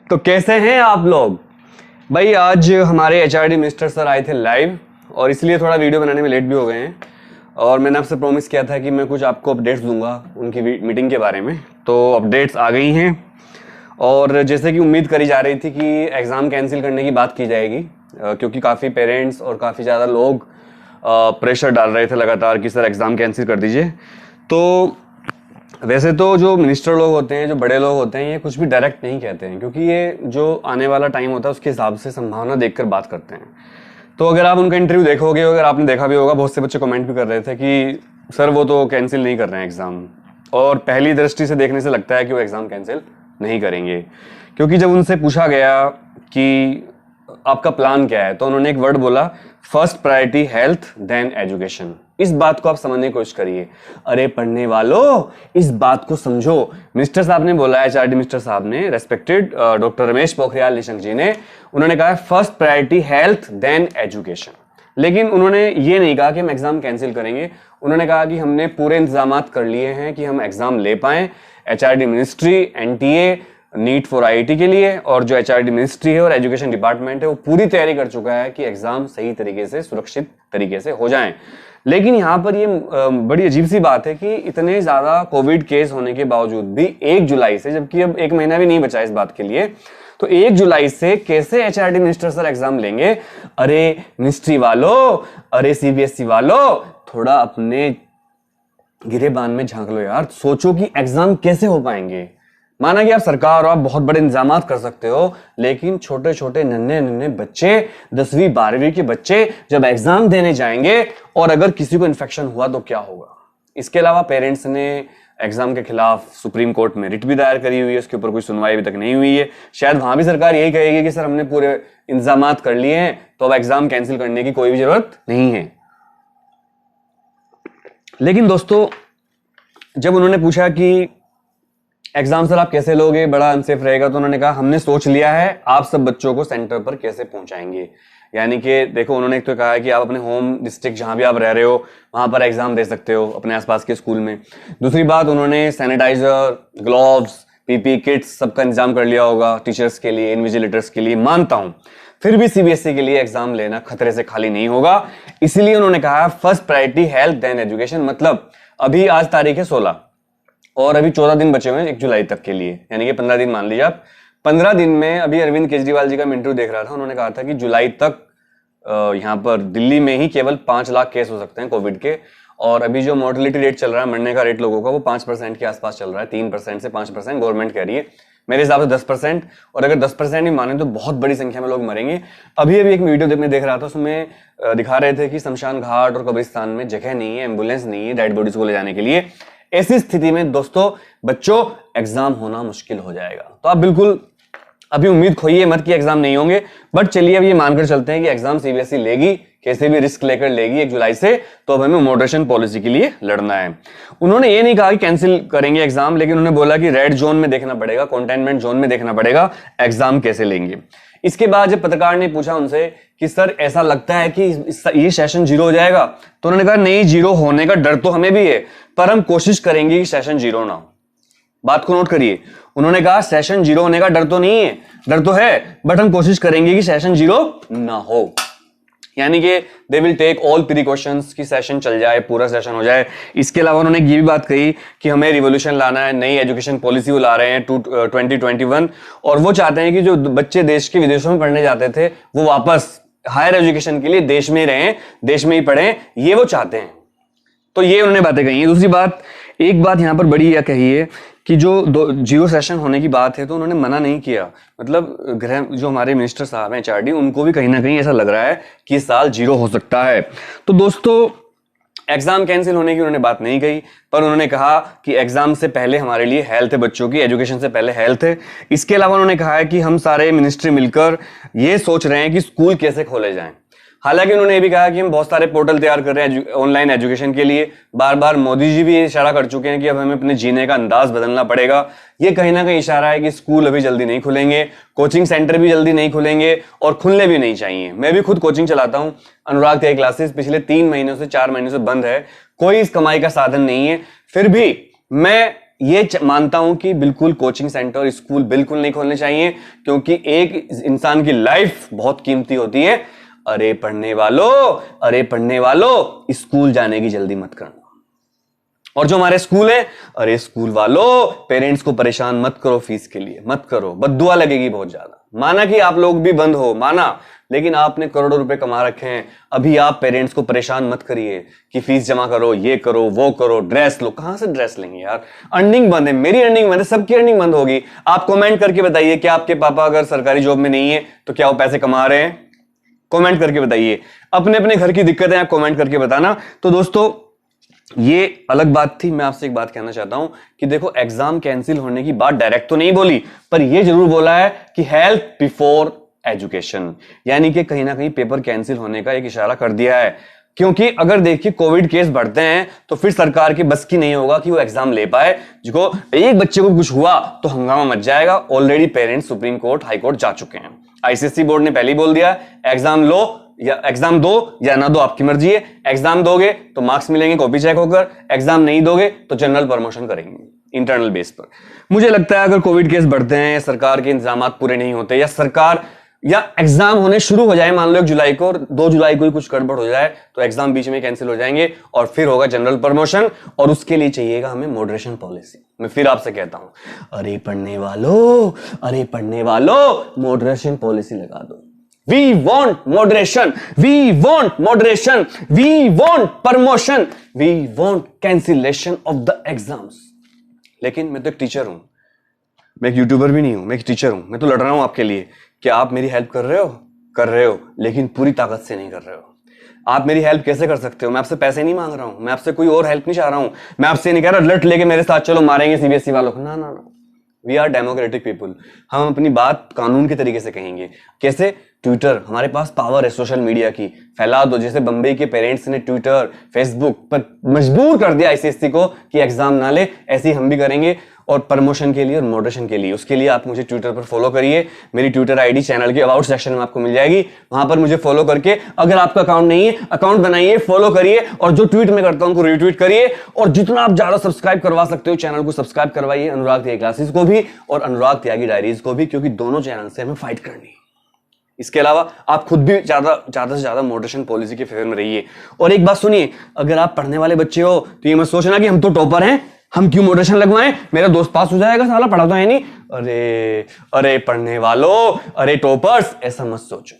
तो कैसे हैं आप लोग भाई। आज हमारे एचआरडी मिनिस्टर सर आए थे लाइव और इसलिए थोड़ा वीडियो बनाने में लेट भी हो गए हैं। और मैंने आपसे प्रॉमिस किया था कि मैं कुछ आपको अपडेट्स दूंगा उनकी मीटिंग के बारे में, तो अपडेट्स आ गई हैं। और जैसे कि उम्मीद करी जा रही थी कि एग्ज़ाम कैंसिल करने की बात की जाएगी, क्योंकि काफ़ी पेरेंट्स और काफ़ी ज़्यादा लोग प्रेशर डाल रहे थे लगातार कि सर एग्ज़ाम कैंसिल कर दीजिए। तो वैसे तो जो मिनिस्टर लोग होते हैं, जो बड़े लोग होते हैं, ये कुछ भी डायरेक्ट नहीं कहते हैं, क्योंकि ये जो आने वाला टाइम होता है उसके हिसाब से संभावना देखकर बात करते हैं। तो अगर आप उनका इंटरव्यू देखोगे, अगर आपने देखा भी होगा, बहुत से बच्चे कमेंट भी कर रहे थे कि सर वो तो कैंसिल नहीं कर रहे हैं एग्ज़ाम। और पहली दृष्टि से देखने से लगता है कि वो एग्ज़ाम कैंसिल नहीं करेंगे, क्योंकि जब उनसे पूछा गया कि आपका प्लान क्या है, तो उन्होंने एक वर्ड बोला, first priority health then education. इस बात को आप समझने की कोशिश करिए। अरे पढ़ने वालों, इस बात को समझो। मिनिस्टर साहब ने बोला है, एचआरडी मिनिस्टर साहब ने, रेस्पेक्टेड डॉक्टर रमेश पोखरियाल निशंक जी ने, उन्होंने कहा first priority health then education. लेकिन उन्होंने ये नहीं कहा कि हम एग्जाम कैंसिल करेंगे। उन्होंने कहा कि हमने पूरे इंतजाम कर लिए हैं कि हम एग्जाम ले पाएं। HRD ministry, NTA, NEET for IIT के लिए, और जो एचआरडी मिनिस्ट्री है और एजुकेशन डिपार्टमेंट है, वो पूरी तैयारी कर चुका है कि एग्जाम सही तरीके से, सुरक्षित तरीके से हो जाएं। लेकिन यहाँ पर ये बड़ी अजीब सी बात है कि इतने ज्यादा कोविड केस होने के बावजूद भी 1 जुलाई से, जबकि अब 1 महीना भी नहीं बचा इस बात के लिए, तो 1 जुलाई से कैसे एचआरडी मिनिस्टर सर एग्जाम लेंगे? अरे मिनिस्ट्री वालों, अरे सीबीएसई वालों, थोड़ा अपने गिरेबान में झांक लो यार। सोचो कि एग्जाम कैसे हो पाएंगे। माना कि आप सरकार और आप बहुत बड़े इंतजाम कर सकते हो, लेकिन छोटे छोटे नन्हे नन्हे बच्चे, 10वीं 12वीं के बच्चे जब एग्जाम देने जाएंगे और अगर किसी को इन्फेक्शन हुआ तो क्या होगा? इसके अलावा पेरेंट्स ने एग्जाम के खिलाफ सुप्रीम कोर्ट में रिट भी दायर करी हुई है, उसके ऊपर कोई सुनवाई अभी तक नहीं हुई है। शायद वहां भी सरकार यही कहेगी कि सर हमने पूरे इंतजाम कर लिए हैं, तो अब एग्जाम कैंसिल करने की कोई भी जरूरत नहीं है। लेकिन दोस्तों, जब उन्होंने पूछा कि एग्जाम सर आप कैसे लोगे, बड़ा अनसेफ रहेगा, तो उन्होंने कहा हमने सोच लिया है आप सब बच्चों को सेंटर पर कैसे पहुंचाएंगे। यानी कि देखो, उन्होंने एक तो कहा है कि आप अपने होम डिस्ट्रिक्ट जहां भी आप रह रहे हो वहां पर एग्जाम दे सकते हो, अपने आसपास के स्कूल में। दूसरी बात, उन्होंने सैनिटाइजर, ग्लोव्स, पीपी किट्स सबका इंतजाम कर लिया होगा टीचर्स के लिए, इन्विजिलेटर्स के लिए। मानता हूं, फिर भी सीबीएसई के लिए एग्जाम लेना खतरे से खाली नहीं होगा। इसीलिए उन्होंने कहा first priority health then education. मतलब अभी आज तारीख है 16 और अभी 14 दिन बचे हुए हैं 1 जुलाई तक के लिए, यानी कि 15 दिन मान लीजिए आप। 15 दिन में, अभी अरविंद केजरीवाल जी का इंटरव्यू देख रहा था, उन्होंने कहा था कि जुलाई तक यहाँ पर दिल्ली में ही केवल 5 लाख केस हो सकते हैं कोविड के। और अभी जो मोर्टेलिटी रेट चल रहा है, मरने का रेट लोगों का, वो 5% के आसपास चल रहा है। 3% से 5% गवर्नमेंट कह रही है, मेरे हिसाब से 10%। और अगर 10% भी माने तो बहुत बड़ी संख्या में लोग मरेंगे। अभी एक वीडियो में देख रहा था, उसमें दिखा रहे थे कि शमशान घाट और कब्रिस्तान में जगह नहीं है, एम्बुलेंस नहीं है डेड बॉडीज को ले जाने के लिए। ऐसी स्थिति में दोस्तों, बच्चों, एग्जाम होना मुश्किल हो जाएगा। तो आप बिल्कुल अभी उम्मीद खोइए मत कि एग्जाम नहीं होंगे। बट चलिए अब ये मानकर चलते हैं कि एग्जाम सीबीएसई लेगी, कैसे भी रिस्क लेकर लेगी 1 जुलाई से। तो अब हमें मॉडरेशन पॉलिसी के लिए लड़ना है। उन्होंने ये नहीं कहा कि कैंसिल करेंगे एग्जाम, लेकिन उन्होंने बोला कि रेड जोन में देखना पड़ेगा, कंटेनमेंट जोन में देखना पड़ेगा एग्जाम कैसे लेंगे। इसके बाद जब पत्रकार ने पूछा उनसे कि सर ऐसा लगता है कि ये सेशन 0 हो जाएगा, तो उन्होंने कहा नहीं, 0 होने का डर तो हमें भी है, पर हम कोशिश करेंगे कि सेशन 0 ना हो। बात को नोट करिए, उन्होंने कहा सेशन 0 होने का डर तो नहीं है, डर तो है, बट हम कोशिश करेंगे कि सेशन 0 ना हो। यानी कि they will take all precautions कि सेशन चल जाए, पूरा सेशन हो जाए। इसके अलावा उन्होंने ये भी बात कही कि हमें रिवोल्यूशन लाना है, नई एजुकेशन पॉलिसी वो ला रहे हैं 2021, और वो चाहते हैं कि जो बच्चे देश के विदेशों में पढ़ने जाते थे वो वापस हायर एजुकेशन के लिए देश में ही रहें, देश में ही पढ़ें, ये वो चाहते हैं। तो ये उन्होंने बातें कही है। दूसरी बात, एक बात यहां पर बड़ी यह कही है कि जो 0 सेशन होने की बात है, तो उन्होंने मना नहीं किया। मतलब गृह जो हमारे मिनिस्टर साहब हैं एचआरडी, उनको भी कहीं ना कहीं ऐसा लग रहा है कि इस साल 0 हो सकता है। तो दोस्तों, एग्जाम कैंसिल होने की उन्होंने बात नहीं कही, पर उन्होंने कहा कि एग्जाम से पहले हमारे लिए हेल्थ है, बच्चों की एजुकेशन से पहले हेल्थ है। इसके अलावा उन्होंने कहा है कि हम सारे मिनिस्ट्री मिलकर ये सोच रहे हैं कि स्कूल कैसे खोले जाएं। हालांकि उन्होंने ये भी कहा कि हम बहुत सारे पोर्टल तैयार कर रहे हैं ऑनलाइन एजुकेशन के लिए। बार बार मोदी जी भी इशारा कर चुके हैं कि अब हमें अपने जीने का अंदाज बदलना पड़ेगा। ये कहीं ना कहीं इशारा है कि स्कूल अभी जल्दी नहीं खुलेंगे, कोचिंग सेंटर भी जल्दी नहीं खुलेंगे और खुलने भी नहीं चाहिए। मैं भी खुद कोचिंग चलाता हूं, अनुराग थे क्लासेस पिछले 3 महीनों से 4 महीनों से बंद है, कोई इस कमाई का साधन नहीं है। फिर भी मैं ये मानता हूं कि बिल्कुल कोचिंग सेंटर, स्कूल बिल्कुल नहीं खोलने चाहिए, क्योंकि एक इंसान की लाइफ बहुत कीमती होती है। अरे पढ़ने वालों, स्कूल जाने की जल्दी मत करना। और जो हमारे स्कूल है, अरे स्कूल वालों, पेरेंट्स को परेशान मत करो फीस के लिए, मत करो, बद्दुआ लगेगी बहुत ज्यादा। माना कि आप लोग भी बंद हो, माना, लेकिन आपने करोड़ों रुपए कमा रखे हैं, अभी आप पेरेंट्स को परेशान मत करिए कि फीस जमा करो, ये करो, वो करो, ड्रेस लो। कहां से ड्रेस लेंगे यार? अर्निंग बंद है, मेरी अर्निंग बंद है, सबकी अर्निंग बंद होगी। आप कमेंट करके बताइए कि आपके पापा अगर सरकारी जॉब में नहीं है तो क्या वो पैसे कमा रहे हैं? कमेंट करके बताइए। अपने अपने घर की दिक्कतें आप कमेंट करके बताना। तो दोस्तों, ये अलग बात थी। मैं आपसे एक बात कहना चाहता हूं कि देखो, एग्जाम कैंसिल होने की बात डायरेक्ट तो नहीं बोली, पर यह जरूर बोला है कि हेल्थ बिफोर एजुकेशन, यानी कि कहीं ना कहीं पेपर कैंसिल होने का एक इशारा कर दिया है। क्योंकि अगर देखिए कोविड केस बढ़ते हैं तो फिर सरकार की बस की नहीं होगा कि वो एग्जाम ले पाए। जो एक बच्चे को कुछ हुआ तो हंगामा मच जाएगा। Already parents supreme court, high court जा चुके हैं। आईसीएसई बोर्ड ने पहले ही बोल दिया, एग्जाम लो या एग्जाम दो या ना दो, आपकी मर्जी है। एग्जाम दोगे तो मार्क्स मिलेंगे कॉपी चेक होकर, एग्जाम नहीं दोगे तो जनरल प्रमोशन करेंगे इंटरनल बेस पर। मुझे लगता है अगर कोविड केस बढ़ते हैं या सरकार के इंतजाम पूरे नहीं होते या सरकार या एग्जाम होने शुरू हो जाए, मान लो 1 जुलाई को और 2 जुलाई को ही कुछ गड़बड़ हो जाए, तो एग्जाम बीच में कैंसिल हो जाएंगे और फिर होगा जनरल प्रमोशन। और उसके लिए चाहिएगा हमें मॉडरेशन पॉलिसी। मैं फिर आपसे कहता हूं, अरे पढ़ने वालों, मॉडरेशन पॉलिसी लगा दो। We want moderation, we want moderation, we want promotion, we want cancellation of the exams। लेकिन मैं तो एक टीचर हूं, मैं एक यूट्यूबर भी नहीं हूं, मैं एक टीचर हूं। मैं तो लड़ रहा हूं आपके लिए कि आप मेरी हेल्प कर रहे हो, लेकिन पूरी ताकत से नहीं कर रहे हो। आप मेरी हेल्प कैसे कर सकते हो? मैं आपसे पैसे नहीं मांग रहा हूं, मैं आपसे कोई और हेल्प नहीं चाह रहा हूं। मैं आपसे नहीं कह रहा लट लेके मेरे साथ चलो मारेंगे सीबीएसई वालों को, ना। We are democratic people. हम अपनी बात कानून के तरीके से कहेंगे। कैसे? ट्विटर, हमारे पास पावर है सोशल मीडिया की, फैला दो। जैसे बंबई के पेरेंट्स ने ट्विटर, फेसबुक पर मजबूर कर दिया आईसीएसई को कि एग्जाम ना ले, ऐसे ही हम भी करेंगे। और प्रमोशन के लिए और मॉडरेशन के लिए, उसके लिए आप मुझे ट्विटर पर फॉलो करिए। मेरी ट्विटर आईडी चैनल के अबाउट सेक्शन में आपको मिल जाएगी, वहां पर मुझे फॉलो करके, अगर आपका अकाउंट नहीं है अकाउंट बनाइए, फॉलो करिए और जो ट्वीट में करता हूं उनको रीट्वीट करिए। और जितना आप ज्यादा सब्सक्राइब करवा सकते हो चैनल को सब्सक्राइब करवाइए, अनुराग त्यागी क्लासेस को भी और अनुराग त्यागी डायरीज को भी, क्योंकि दोनों चैनल से हमें फाइट करनी है। इसके अलावा आप खुद भी ज्यादा से ज्यादा मॉडरेशन पॉलिसी के फेवर में रहिए। और एक बात सुनिए, अगर आप पढ़ने वाले बच्चे हो तो ये मत सोचना कि हम तो टॉपर हैं, हम क्यों मॉडरेशन लगवाएं, मेरा दोस्त पास हो जाएगा, साला पढ़ा तो है नहीं। अरे पढ़ने वालों, अरे टॉपर्स, ऐसा मत सोचो।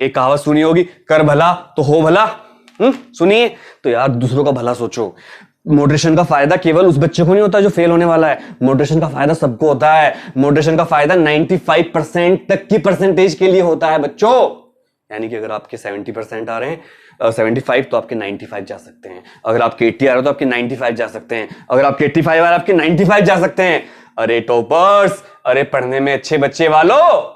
एक कहावत सुनी होगी, कर भला तो हो भला। सुनिए, तो यार दूसरों का भला सोचो। मॉडरेशन का फायदा केवल उस बच्चे को नहीं होता जो फेल होने वाला है, मॉडरेशन का फायदा सबको होता है। मॉडरेशन का फायदा 95% तक की परसेंटेज के लिए होता है बच्चों। यानी कि अगर आपके 70% आ रहे हैं, 75, तो आपके 95 जा सकते हैं। अगर आपके 80 आ रहे हो तो आपके 95 जा सकते हैं। अगर आपके 85 आ रहे हैं आपके 95 जा सकते हैं। अरे टॉपर्स, अरे पढ़ने में अच्छे बच्चे वालों,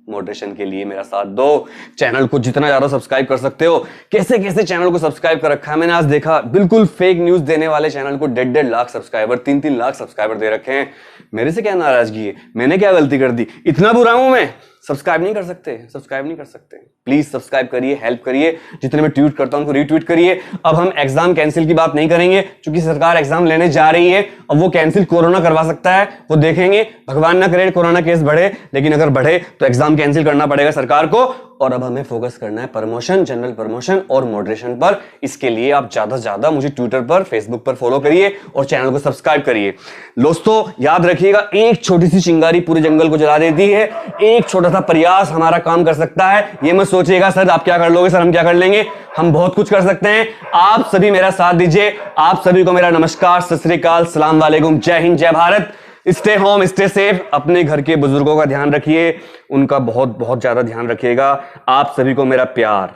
मॉडरेशन के लिए मेरा साथ दो। चैनल को जितना ज्यादा सब्सक्राइब कर सकते हो, कैसे कैसे चैनल को सब्सक्राइब कर रखा है मैंने आज देखा। बिल्कुल फेक न्यूज देने वाले चैनल को 1.5 लाख सब्सक्राइबर, 3 लाख सब्सक्राइबर दे रखे हैं। मेरे से क्या नाराजगी है? मैंने क्या गलती कर दी? इतना बुरा हूं मैं? सब्सक्राइब नहीं कर सकते, प्लीज सब्सक्राइब करिए, हेल्प करिए। जितने मैं ट्वीट करता हूं उनको रीट्वीट करिए। अब हम एग्जाम कैंसिल की बात नहीं करेंगे, क्योंकि सरकार एग्जाम लेने जा रही है। अब वो कैंसिल कोरोना करवा सकता है, वो देखेंगे। भगवान ना करे कोरोना केस बढ़े, लेकिन अगर बढ़े तो एग्जाम कैंसिल करना पड़ेगा सरकार को। और अब हमें फोकस करना है प्रमोशन, जनरल प्रमोशन और मॉडरेशन पर। इसके लिए आप ज्यादा से ज्यादा मुझे ट्विटर पर, फेसबुक पर फॉलो करिए और चैनल को सब्सक्राइब करिए। दोस्तों याद रखिएगा, एक छोटी सी चिंगारी पूरे जंगल को जला देती है। एक छोटा सा प्रयास हमारा काम कर सकता है। ये मत सोचिएगा सर आप क्या कर लोगे, सर हम क्या कर लेंगे। हम बहुत कुछ कर सकते हैं। आप सभी मेरा साथ दीजिए। आप सभी को मेरा नमस्कार, सत श्री अकाल, सलाम वालेकुम, जय हिंद, जय Bharat. Stay home, stay safe. अपने घर के बुजुर्गों का ध्यान रखिए, उनका बहुत बहुत ज्यादा ध्यान रखिएगा। आप सभी को मेरा प्यार।